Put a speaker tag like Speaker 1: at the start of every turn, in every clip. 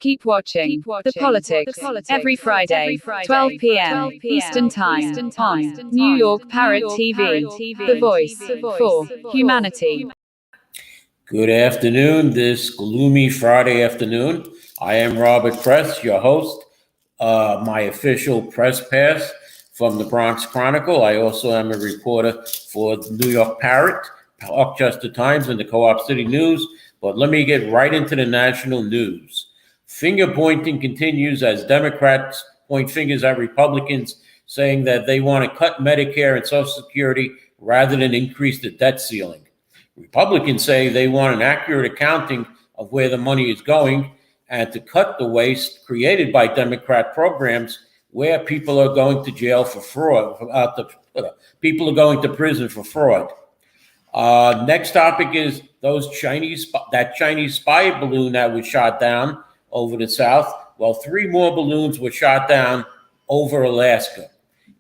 Speaker 1: Keep watching The Politics every Friday, 12 p.m. Eastern Time on New York Parrot TV, the voice for humanity.
Speaker 2: Good afternoon, this gloomy Friday afternoon. I am Robert Press, your host, my official press pass from the Bronx Chronicle. I also am a reporter for the New York Parrot, Rochester Times, and the Co-op City News. But let me get right into the national news. Finger pointing continues as Democrats point fingers at Republicans, saying that they want to cut Medicare and Social Security rather than increase the debt ceiling. Republicans say they want an accurate accounting of where the money is going and to cut the waste created by Democrat programs where people are going to jail for fraud, people are going to prison for fraud. Next topic is that Chinese spy balloon that was shot down over the South. Well, 3 more balloons were shot down over Alaska.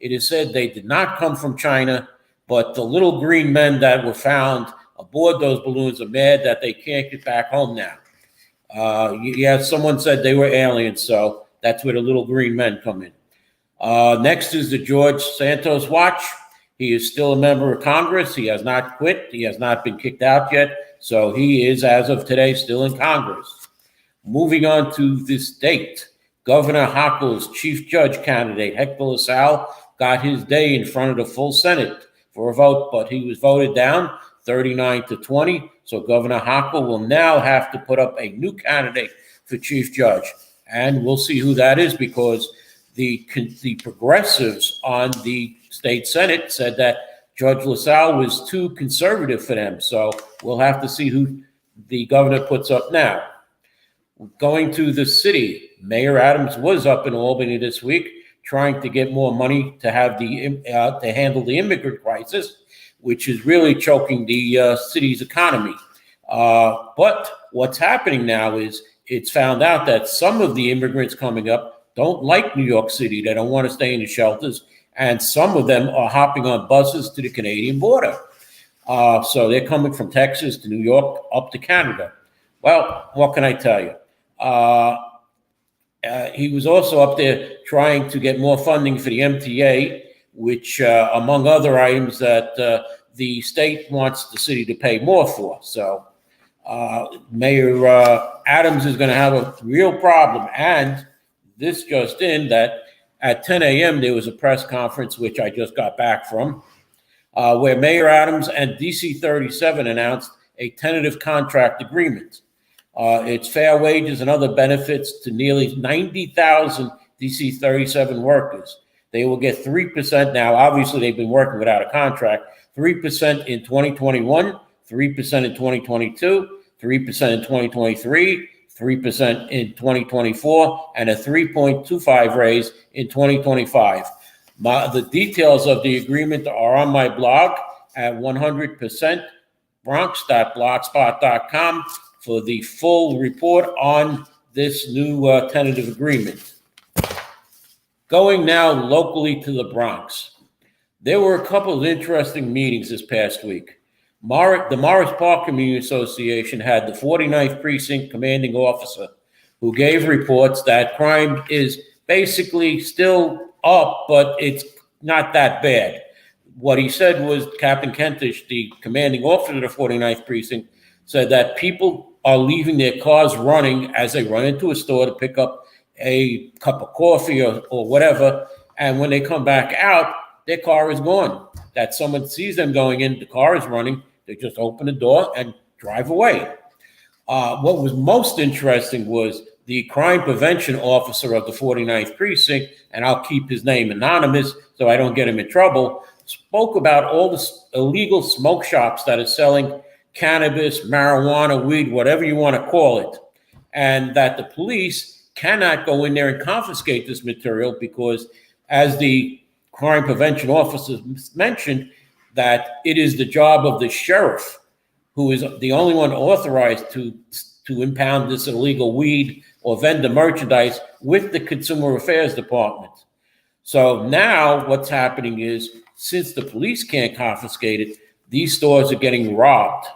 Speaker 2: It is said they did not come from China, but the little green men that were found aboard those balloons are mad that they can't get back home now. Someone said they were aliens, so that's where the little green men come in. Next is the George Santos watch. He is still a member of Congress. He has not quit. He has not been kicked out yet. So he is, as of today, still in Congress. Moving on to this date, Governor Hochul's chief judge candidate, Hector LaSalle, got his day in front of the full Senate for a vote, but he was voted down 39-20. So Governor Hochul will now have to put up a new candidate for chief judge. And we'll see who that is, because the progressives on the state Senate said that Judge LaSalle was too conservative for them. So we'll have to see who the governor puts up now. Going to the city, Mayor Adams was up in Albany this week trying to get more money to have to handle the immigrant crisis, which is really choking the city's economy. But what's happening now is it's found out that some of the immigrants coming up don't like New York City. They don't want to stay in the shelters. And some of them are hopping on buses to the Canadian border. So they're coming from Texas to New York up to Canada. Well, what can I tell you? He was also up there trying to get more funding for the MTA, which, among other items, that the state wants the city to pay more for. So Mayor Adams is going to have a real problem. And this just in, that at 10 a.m. there was a press conference, which I just got back from, where Mayor Adams and DC 37 announced a tentative contract agreement. It's fair wages and other benefits to nearly 90,000 DC 37 workers. They will get 3% now. Obviously, they've been working without a contract. 3% in 2021, 3% in 2022, 3% in 2023, 3% in 2024, and a 3.25 raise in 2025. The details of the agreement are on my blog at 100% bronx.blogspot.com for the full report on this new tentative agreement. Going now locally to the Bronx. There were a couple of interesting meetings this past week. The Morris Park Community Association had the 49th Precinct commanding officer who gave reports that crime is basically still up, but it's not that bad. What he said was Captain Kentish, the commanding officer of the 49th Precinct, said that people are leaving their cars running as they run into a store to pick up a cup of coffee or whatever, and when they come back out, their car is gone. That someone sees them going in, the car is running, they just open the door and drive away. What was most interesting was the crime prevention officer of the 49th Precinct, and I'll keep his name anonymous so I don't get him in trouble, spoke about all the illegal smoke shops that are selling cannabis, marijuana, weed, whatever you want to call it, and that the police cannot go in there and confiscate this material because, as the crime prevention officer mentioned, that it is the job of the sheriff, who is the only one authorized to impound this illegal weed or vendor merchandise with the Consumer Affairs Department. So now what's happening is, since the police can't confiscate it, these stores are getting robbed.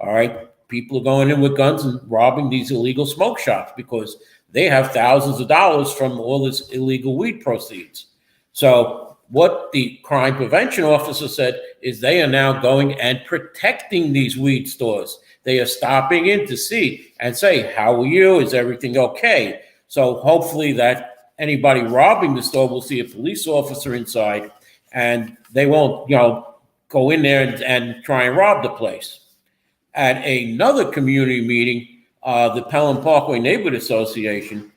Speaker 2: All right. People are going in with guns and robbing these illegal smoke shops because they have thousands of dollars from all this illegal weed proceeds. So what the crime prevention officer said is they are now going and protecting these weed stores. They are stopping in to see and say, how are you? Is everything okay? So hopefully that anybody robbing the store will see a police officer inside, and they won't, go in there and try and rob the place. At another community meeting, the Pelham Parkway Neighborhood Association,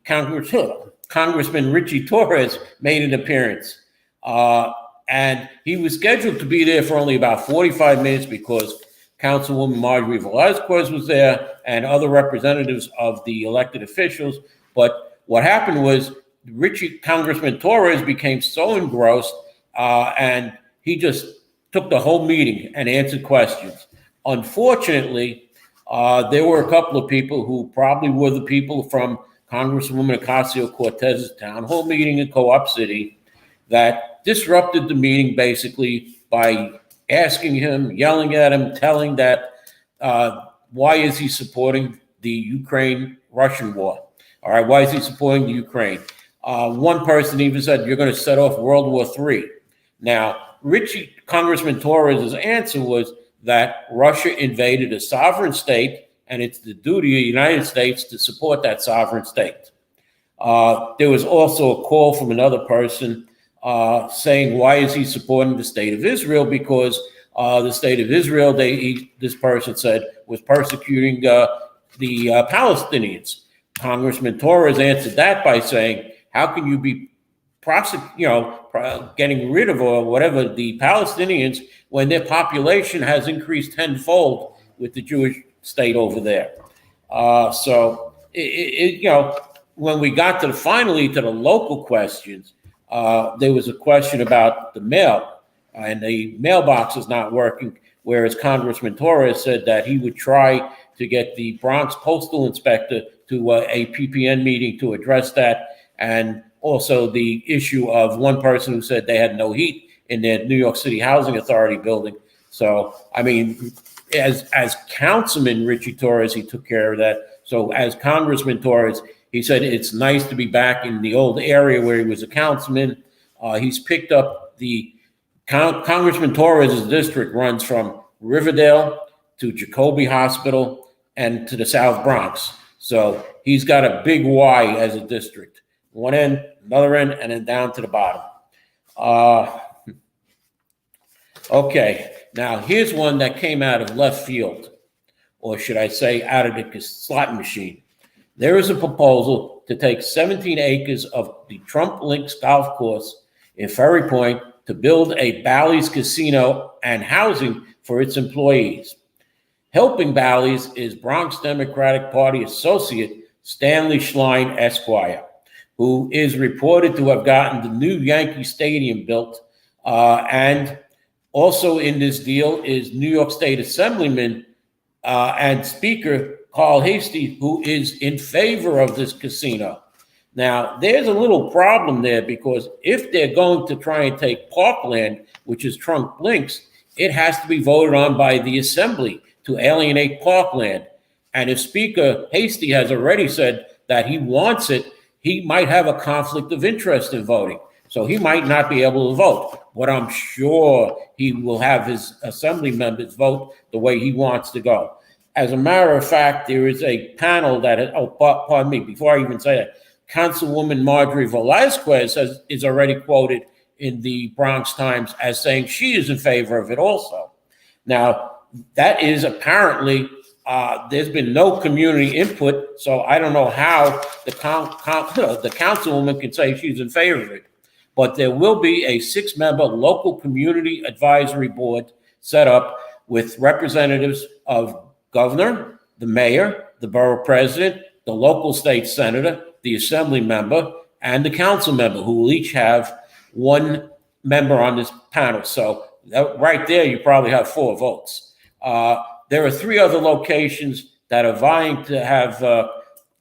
Speaker 2: Congressman Richie Torres made an appearance. And he was scheduled to be there for only about 45 minutes because Councilwoman Marjorie Velazquez was there and other representatives of the elected officials. But what happened was Congressman Torres became so engrossed and he just took the whole meeting and answered questions. Unfortunately, there were a couple of people who probably were the people from Congresswoman Ocasio-Cortez's town hall meeting in Co-op City that disrupted the meeting basically by asking him, yelling at him, telling that why is he supporting the Ukraine-Russian war? All right, why is he supporting the Ukraine? One person even said, you're going to set off World War III. Now, Congressman Torres' answer was that Russia invaded a sovereign state, and it's the duty of the United States to support that sovereign state. There was also a call from another person saying, why is he supporting the state of Israel? Because the state of Israel, this person said, was persecuting the Palestinians. Congressman Torres answered that by saying, how can you be getting rid of or whatever the Palestinians when their population has increased tenfold with the Jewish state over there? So when we got finally to the local questions, there was a question about the mail, and the mailbox is not working, whereas Congressman Torres said that he would try to get the Bronx postal inspector to a PPN meeting to address that, and also the issue of one person who said they had no heat in their New York City Housing Authority building. So, I mean, as Councilman Richie Torres, he took care of that. So as Congressman Torres, he said it's nice to be back in the old area where he was a councilman. He's picked up Congressman Torres' district runs from Riverdale to Jacoby Hospital and to the South Bronx. So he's got a big Y as a district. One end, another end, and then down to the bottom. Okay, now here's one that came out of left field, or should I say out of the slot machine. There is a proposal to take 17 acres of the Trump Links golf course in Ferry Point to build a Bally's casino and housing for its employees. Helping Bally's is Bronx Democratic Party associate Stanley Schlein, Esquire, who is reported to have gotten the new Yankee Stadium built. And also in this deal is New York State Assemblyman and Speaker Carl Hastie, who is in favor of this casino. Now, there's a little problem there because if they're going to try and take Parkland, which is Trump Links, it has to be voted on by the Assembly to alienate Parkland. And if Speaker Hastie has already said that he wants it, he might have a conflict of interest in voting. So he might not be able to vote, but I'm sure he will have his assembly members vote the way he wants to go. As a matter of fact, there is a panel that, pardon me, before I even say that, Councilwoman Marjorie Velazquez is already quoted in the Bronx Times as saying she is in favor of it also. Now, that is apparently, there's been no community input, so I don't know how the councilwoman can say she's in favor of it. But there will be a 6-member local community advisory board set up with representatives of governor, the mayor, the borough president, the local state senator, the assembly member, and the council member, who will each have one member on this panel. So right there, you probably have 4 votes. There are 3 other locations that are vying to have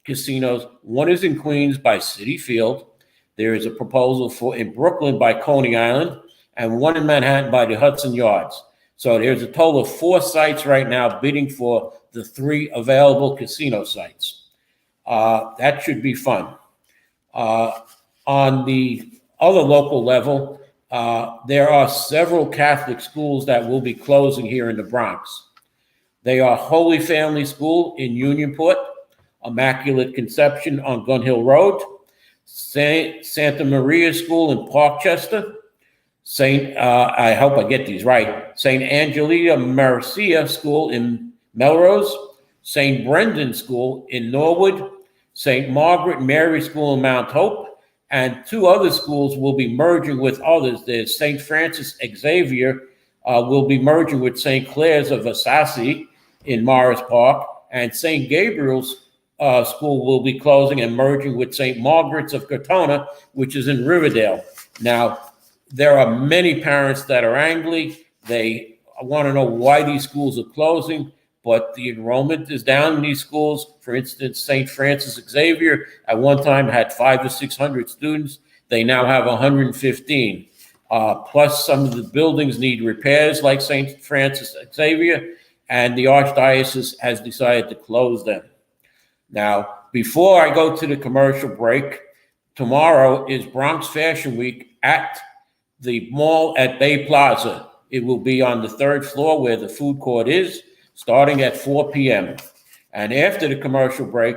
Speaker 2: casinos. One is in Queens by Citi Field. There is a proposal in Brooklyn by Coney Island, and one in Manhattan by the Hudson Yards. So there's a total of 4 sites right now bidding for the 3 available casino sites. That should be fun. On the other local level, there are several Catholic schools that will be closing here in the Bronx. They are Holy Family School in Unionport, Immaculate Conception on Gun Hill Road, Santa Maria School in Parkchester, I hope I get these right, St. Angelina Marcia School in Melrose, St. Brendan School in Norwood, St. Margaret Mary School in Mount Hope, and two other schools will be merging with others. There's St. Francis Xavier will be merging with St. Clair's of Assasi in Morris Park, and St. Gabriel's School will be closing and merging with St. Margaret's of Cortona, which is in Riverdale. Now, there are many parents that are angry. They want to know why these schools are closing, but the enrollment is down in these schools. For instance, St. Francis Xavier at one time had 500 to 600 students. They now have 115. Plus, some of the buildings need repairs, like St. Francis Xavier, and the Archdiocese has decided to close them. Now, before I go to the commercial break, tomorrow is Bronx Fashion Week at the mall at Bay Plaza. It will be on the third floor where the food court is, starting at 4 p.m. And after the commercial break,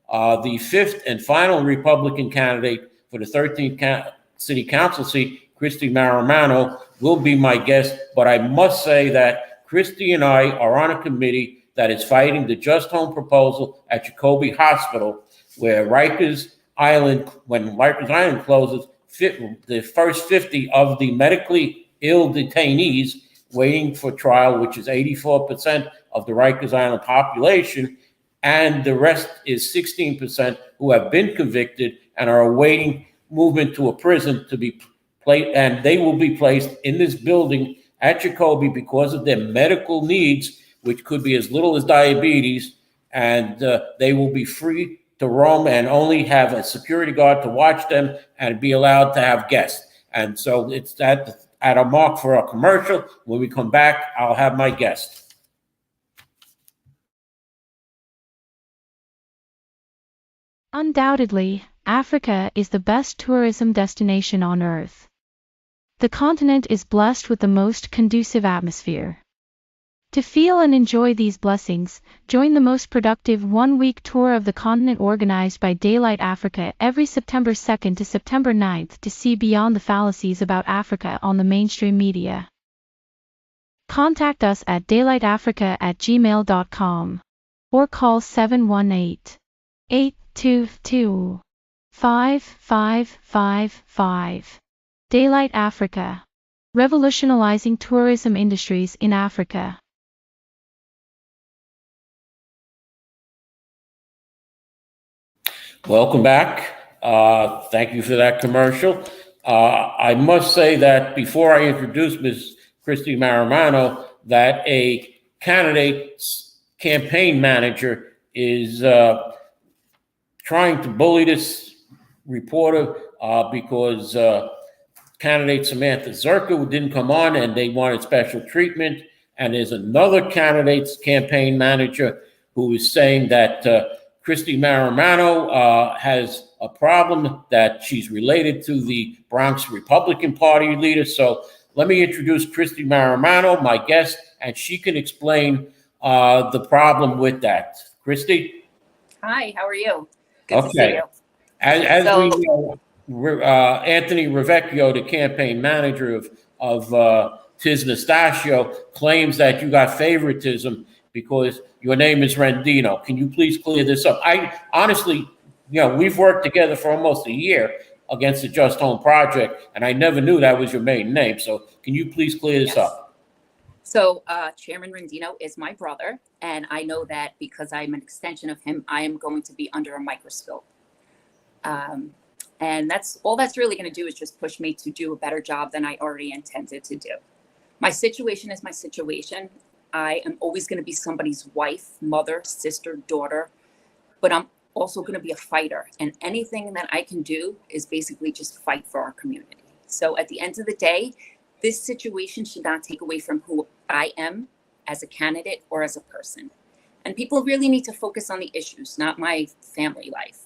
Speaker 2: the fifth and final Republican candidate for the 13th city council seat, Christy Marramano, will be my guest. But I must say that Christy and I are on a committee that is fighting the Just Home proposal at Jacoby Hospital, where Rikers Island, when Rikers Island closes, the first 50 of the medically ill detainees waiting for trial, which is 84% of the Rikers Island population, and the rest is 16% who have been convicted and are awaiting movement to a prison to be placed, and they will be placed in this building at Jacoby because of their medical needs, which could be as little as diabetes, and they will be free to roam and only have a security guard to watch them and be allowed to have guests. And so it's at a mark for a commercial. When we come back, I'll have my guest.
Speaker 3: Undoubtedly, Africa is the best tourism destination on Earth. The continent is blessed with the most conducive atmosphere. To feel and enjoy these blessings, join the most productive one-week tour of the continent organized by Daylight Africa every September 2nd to September 9th to see beyond the fallacies about Africa on the mainstream media. Contact us at daylightafrica@gmail.com or call 718-822-5555. Daylight Africa. Revolutionizing tourism industries in Africa.
Speaker 2: Welcome back. Thank you for that commercial. I must say that before I introduce Ms. Christy Marramano, that a candidate's campaign manager is trying to bully this reporter because candidate Samantha Zerka didn't come on and they wanted special treatment. And there's another candidate's campaign manager who is saying that Christy Marramano has a problem, that she's related to the Bronx Republican Party leader. So let me introduce Christy Marramano, my guest, and she can explain the problem with that. Christy?
Speaker 4: Hi, how are you? Good to see you.
Speaker 2: As we know, Anthony Ravecchio, the campaign manager of Tis Nastasio, claims that you got favoritism because your name is Rendino. Can you please clear this up? I honestly, we've worked together for almost a year against the Just Home Project, and I never knew that was your maiden name. So can you please clear this up?
Speaker 4: So Chairman Rendino is my brother, and I know that because I'm an extension of him, I am going to be under a microscope. And that's all that's really going to do is just push me to do a better job than I already intended to do. My situation is my situation. I am always going to be somebody's wife, mother, sister, daughter, but I'm also going to be a fighter. And anything that I can do is basically just fight for our community. So at the end of the day, this situation should not take away from who I am as a candidate or as a person. And people really need to focus on the issues, not my family life.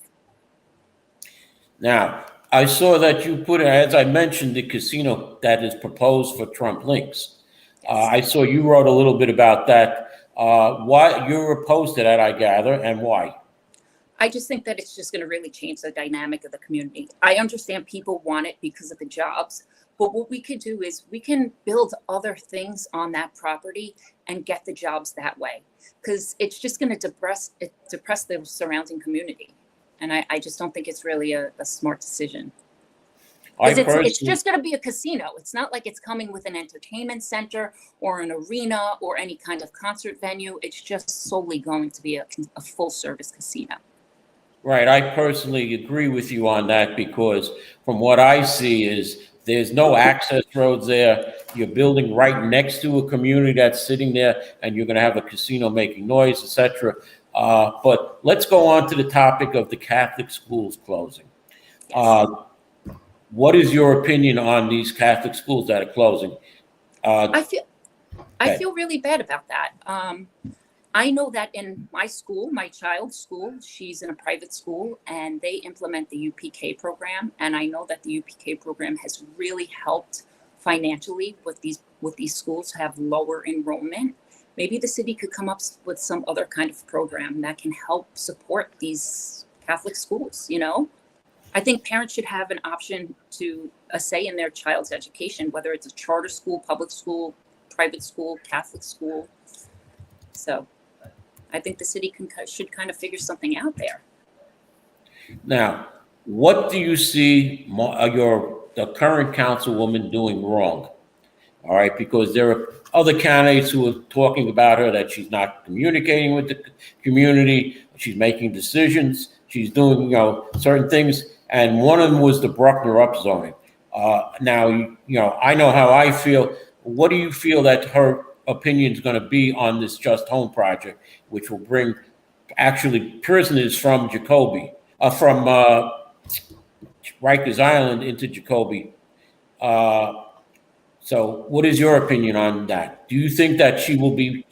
Speaker 2: Now, I saw that you put, as I mentioned, the casino that is proposed for Trump Links.
Speaker 4: Yes.
Speaker 2: I saw you wrote a little bit about that. Why you're opposed to that, I gather, and why?
Speaker 4: I just think that it's just going to really change the dynamic of the community. I understand people want it because of the jobs, but what we could do is we can build other things on that property and get the jobs that way, because it's just going to depress the surrounding community. And I just don't think it's really a smart decision. It's just going to be a casino. It's not like it's coming with an entertainment center or an arena or any kind of concert venue. It's just solely going to be a full service casino.
Speaker 2: Right. I personally agree with you on that, because from what I see is there's no access roads there. You're building right next to a community that's sitting there, and you're going to have a casino making noise, etc. But let's go on to the topic of the Catholic schools closing.
Speaker 4: Yes.
Speaker 2: What is your opinion on these Catholic schools that are closing?
Speaker 4: I feel really bad about that. I know that in my school, my child's school, she's in a private school, and they implement the UPK program. And I know that the UPK program has really helped financially with these schools to have lower enrollment. Maybe the city could come up with some other kind of program that can help support these Catholic schools, you know? I think parents should have an option to a say in their child's education, whether it's a charter school, public school, private school, Catholic school. So I think the city should kind of figure something out there.
Speaker 2: Now, what do you see the current councilwoman doing wrong? All right, because there are other candidates who are talking about her that she's not communicating with the community, she's making decisions, she's doing certain things, and one of them was the Bruckner upzoning. Now, I know how I feel. What do you feel that her opinion is going to be on this Just Home project, which will bring actually prisoners from Jacoby, from Rikers Island into Jacoby? So what is your opinion on that? Do you think that she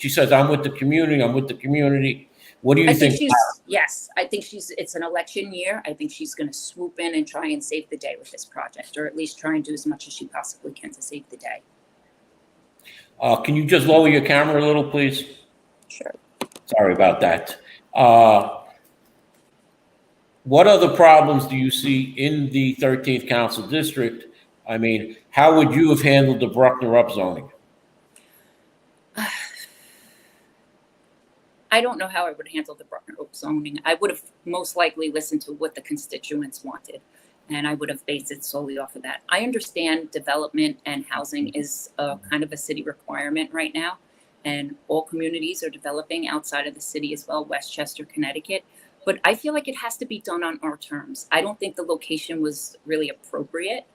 Speaker 2: says, I'm with the community. What do you think?
Speaker 4: Yes, I think it's an election year. I think she's going to swoop in and try and save the day with this project, or at least try and do as much as she possibly can to save the day.
Speaker 2: Can you just lower your camera a little, please?
Speaker 4: Sure.
Speaker 2: Sorry about that. What other problems do you see in the 13th Council District? I mean, how would you have handled the Bruckner upzoning?
Speaker 4: I don't know how I would handle the Bruckner upzoning. I would have most likely listened to what the constituents wanted, and I would have based it solely off of that. I understand development and housing is a kind of a city requirement right now, and all communities are developing outside of the city as well, Westchester, Connecticut. But I feel like it has to be done on our terms. I don't think the location was really appropriate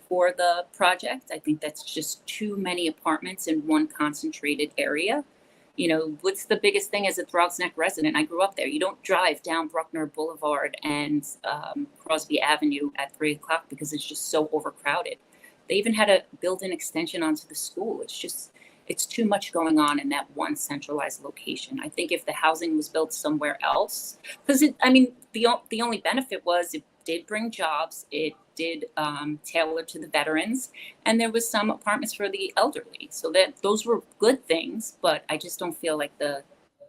Speaker 4: for the project. I think that's just too many apartments in one concentrated area. What's the biggest thing as a Bronx Neck resident? I grew up there. You don't drive down Bruckner Boulevard and Crosby Avenue at 3 o'clock because it's just so overcrowded. They even had to build an extension onto the school. It's too much going on in that one centralized location. I think if the housing was built somewhere else, because the only benefit was it did bring jobs, it did tailor to the veterans, and there was some apartments for the elderly. So those were good things, but I just don't feel like the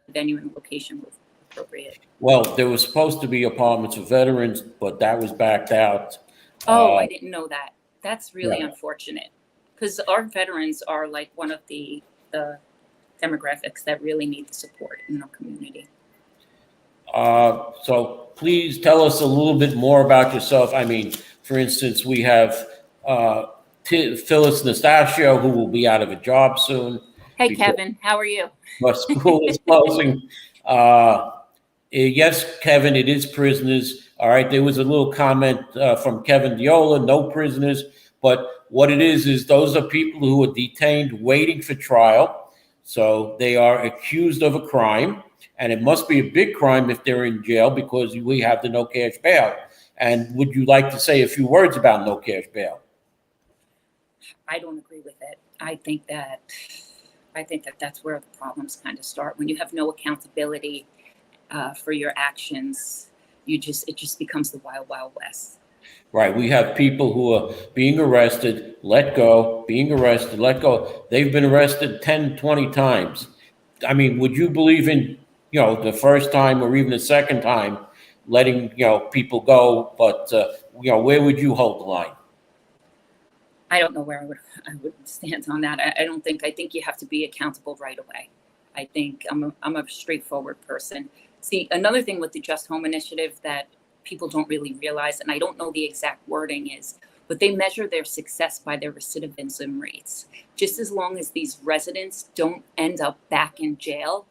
Speaker 4: venue and location was appropriate.
Speaker 2: Well, there was supposed to be apartments for veterans, but that was backed out.
Speaker 4: Oh, I didn't know that. That's really unfortunate, because our veterans are like one of the demographics that really need the support in our community.
Speaker 2: So please tell us a little bit more about yourself. I mean, for instance, we have Phyllis Nastasio, who will be out of a job soon.
Speaker 4: Hey, Kevin, how are you?
Speaker 2: Our school is closing. Yes, Kevin, it is prisoners. All right, there was a little comment from Kevin Diola, no prisoners. But what it is those are people who are detained waiting for trial. So they are accused of a crime. And it must be a big crime if they're in jail, because we have the no cash bail. And would you like to say a few words about no cash bail?
Speaker 4: I don't agree with it. I think that I think that that's where the problems kind of start. When you have no accountability for your actions, it just becomes the wild, wild west.
Speaker 2: Right. We have people who are being arrested, let go, being arrested, let go. They've been arrested 10, 20 times. I mean, would you believe in, the first time or even the second time letting, people go? But, where would you hold the line?
Speaker 4: I don't know where I would stand on that. I think you have to be accountable right away. I think I'm a straightforward person. See, another thing with the Just Home Initiative that people don't really realize, and I don't know the exact wording is, but they measure their success by their recidivism rates. Just as long as these residents don't end up back in jail,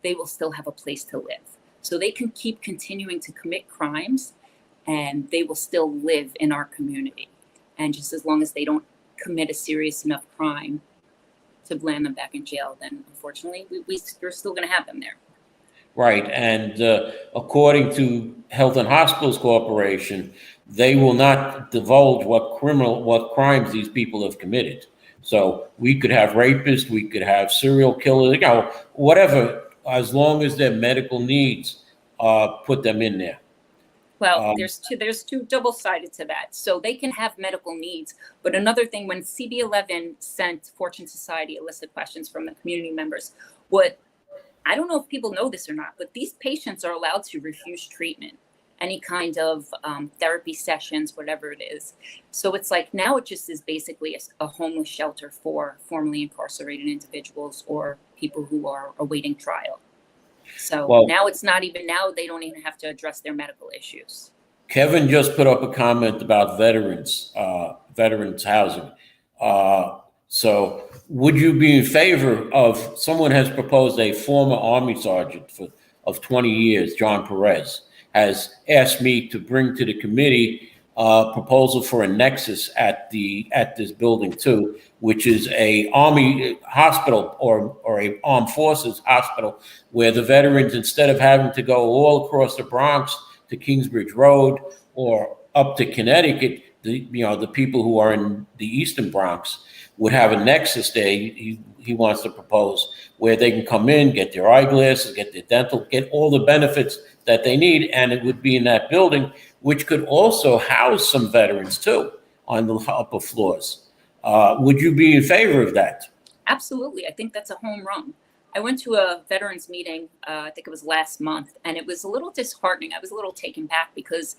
Speaker 4: they will still have a place to live. So they can keep continuing to commit crimes and they will still live in our community. And just as long as they don't commit a serious enough crime to land them back in jail, then unfortunately we're still going to have them there.
Speaker 2: Right. And according to Health and Hospitals Corporation, they will not divulge what crimes these people have committed. So we could have rapists, we could have serial killers, whatever, as long as their medical needs put them in there.
Speaker 4: Well, there's two double-sided to that. So they can have medical needs, but another thing, when CB11 sent Fortune Society illicit questions from the community members, I don't know if people know this or not, but these patients are allowed to refuse treatment, any kind of therapy sessions, whatever it is. So it's like now it just is basically a homeless shelter for formerly incarcerated individuals or people who are awaiting trial. So now it's not even, now they don't even have to address their medical issues.
Speaker 2: Kevin just put up a comment about veterans housing. So would you be in favor of, someone has proposed, a former Army sergeant of 20 years, John Perez, has asked me to bring to the committee a proposal for a nexus at this building too, which is a Army hospital or a Armed Forces hospital, where the veterans, instead of having to go all across the Bronx to Kingsbridge Road or up to Connecticut, the people who are in the Eastern Bronx would have a nexus there. He wants to propose where they can come in, get their eyeglasses, get their dental, get all the benefits that they need, and it would be in that building, which could also house some veterans too on the upper floors. Would you be in favor of that?
Speaker 4: Absolutely. I think that's a home run. I went to a veterans meeting, I think it was last month, and it was a little disheartening. I was a little taken back because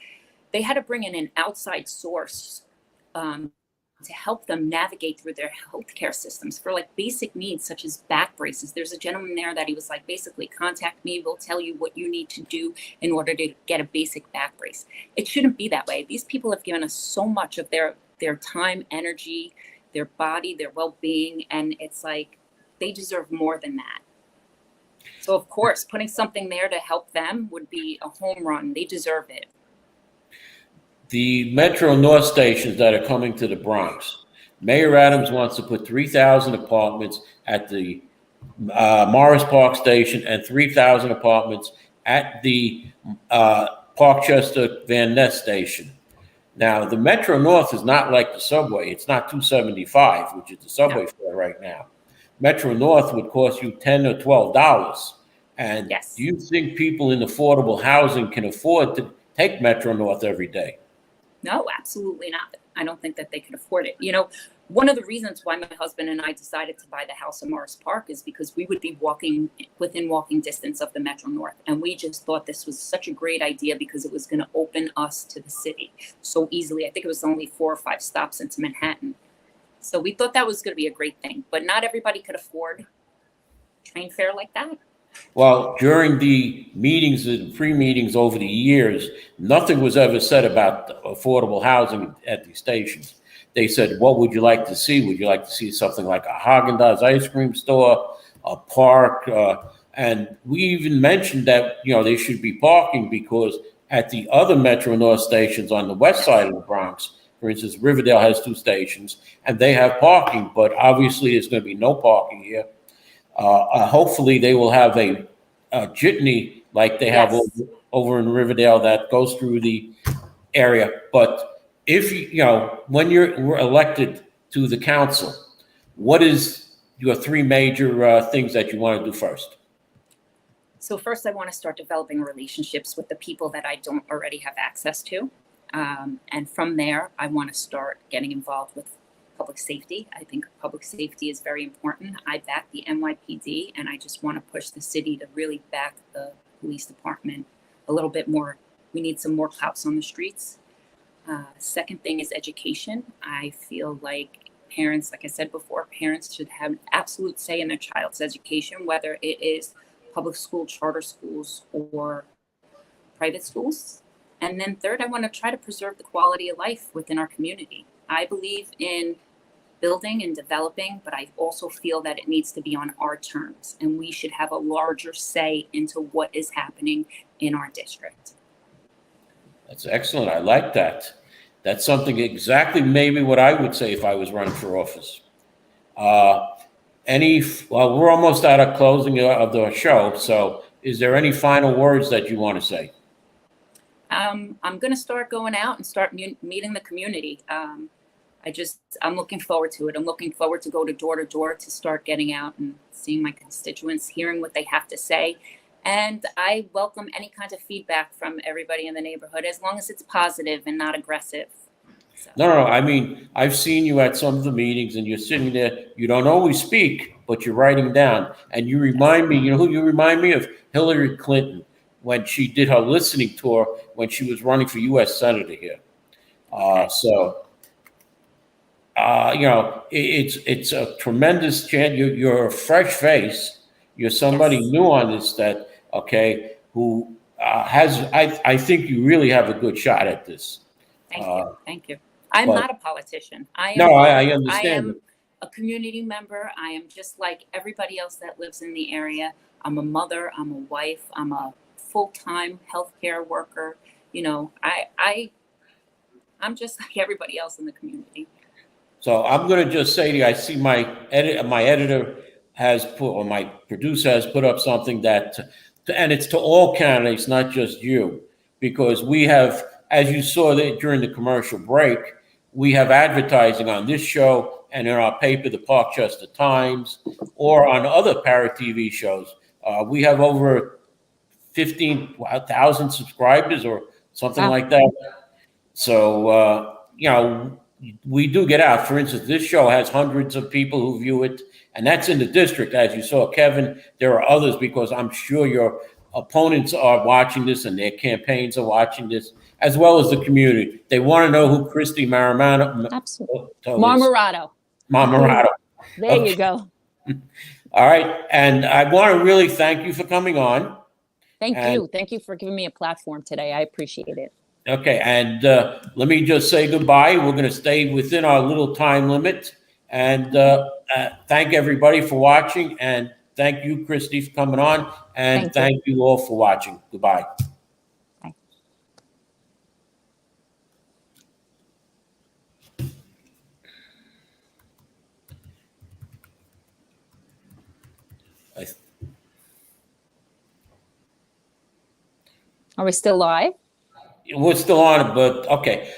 Speaker 4: they had to bring in an outside source to help them navigate through their healthcare systems for like basic needs such as back braces. There's a gentleman there that he was like, basically, contact me, we'll tell you what you need to do in order to get a basic back brace. It shouldn't be that way. These people have given us so much of their time, energy, their body, their well-being, and it's like they deserve more than that. So of course, putting something there to help them would be a home run. They deserve it.
Speaker 2: The Metro North stations that are coming to the Bronx, Mayor Adams wants to put 3,000 apartments at the Morris Park station and 3,000 apartments at the Parkchester Van Ness station. Now, the Metro North is not like the subway. It's not $2.75, which is the subway fare right now. Metro North would cost you $10 or $12. And
Speaker 4: yes.
Speaker 2: Do you think people in affordable housing can afford to take Metro North every day?
Speaker 4: No, absolutely not. I don't think that they could afford it. One of the reasons why my husband and I decided to buy the house in Morris Park is because we would be within walking distance of the Metro North. And we just thought this was such a great idea because it was going to open us to the city so easily. I think it was only 4 or 5 stops into Manhattan. So we thought that was going to be a great thing. But not everybody could afford train fare like that.
Speaker 2: Well, during the meetings and pre-meetings over the years, nothing was ever said about affordable housing at these stations. They said, what would you like to see? Would you like to see something like a Haagen-Dazs ice cream store, a park? And we even mentioned that, there should be parking because at the other Metro North stations on the west side of the Bronx, for instance, Riverdale has 2 stations and they have parking, but obviously there's going to be no parking here. Hopefully they will have a jitney like they have over in Riverdale that goes through the area. But if when you're elected to the council, what is your three major things that you want to do first?
Speaker 4: So first, I want to start developing relationships with the people that I don't already have access to. And from there, I want to start getting involved with public safety. I think public safety is very important. I back the NYPD, and I just want to push the city to really back the police department a little bit more. We need some more cops on the streets. Second thing is education. I feel like parents, like I said before, parents should have an absolute say in their child's education, whether it is public school, charter schools, or private schools. And then third, I want to try to preserve the quality of life within our community. I believe in building and developing, but I also feel that it needs to be on our terms, and we should have a larger say into what is happening in our district.
Speaker 2: That's excellent. I like that. That's something exactly maybe what I would say if I was running for office. Well, we're almost out of closing of the show. So is there any final words that you want to say?
Speaker 4: I'm going to start going out and start meeting the community. I'm looking forward to it. I'm looking forward to go door to door to start getting out and seeing my constituents, hearing what they have to say. And I welcome any kind of feedback from everybody in the neighborhood, as long as it's positive and not aggressive. So.
Speaker 2: No. I mean, I've seen you at some of the meetings, and you're sitting there. You don't always speak, but you're writing down. And you remind me, you know who you remind me of? Hillary Clinton, when she did her listening tour when she was running for U.S. Senator here. It's a tremendous chance. You're a fresh face. You're somebody new on this who I think you really have a good shot at this.
Speaker 4: Thank you. I'm not a politician. I understand. I am a community member. I am just like everybody else that lives in the area. I'm a mother. I'm a wife. I'm a full-time healthcare worker. You know, I'm just like everybody else in the community.
Speaker 2: So I'm going to just say to you, I see my editor has put, or my producer has put up something and it's to all candidates, not just you, because we have, as you saw during the commercial break, we have advertising on this show and in our paper, the Parkchester Times, or on other Parrot TV shows. We have over 15,000 subscribers or something like that. So, we do get out. For instance, this show has hundreds of people who view it, and that's in the district. As you saw, Kevin, there are others, because I'm sure your opponents are watching this and their campaigns are watching this, as well as the community. They want to know who Christy Marramano.
Speaker 5: Absolutely. Marramano. There you go.
Speaker 2: All right. And I want to really thank you for coming on.
Speaker 5: Thank you. Thank you for giving me a platform today. I appreciate it.
Speaker 2: Okay, and let me just say goodbye. We're going to stay within our little time limit. And thank everybody for watching. And thank you, Christy, for coming on. And thank you all for watching. Goodbye.
Speaker 5: Bye. Are we still live?
Speaker 2: We're still on, but okay.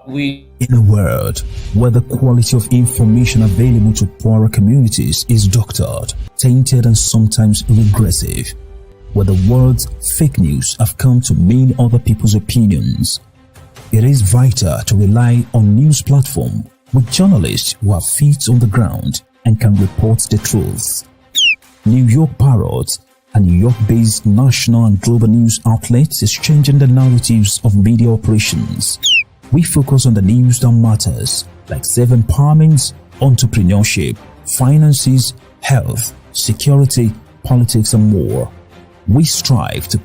Speaker 6: In a world where the quality of information available to poorer communities is doctored, tainted, and sometimes regressive, where the words fake news have come to mean other people's opinions, it is vital to rely on news platform with journalists who have feet on the ground and can report the truth. New York Parrot, a New York-based national and global news outlet, is changing the narratives of media operations. We focus on the news that matters, like self-empowerment, entrepreneurship, finances, health, security, politics, and more. We strive to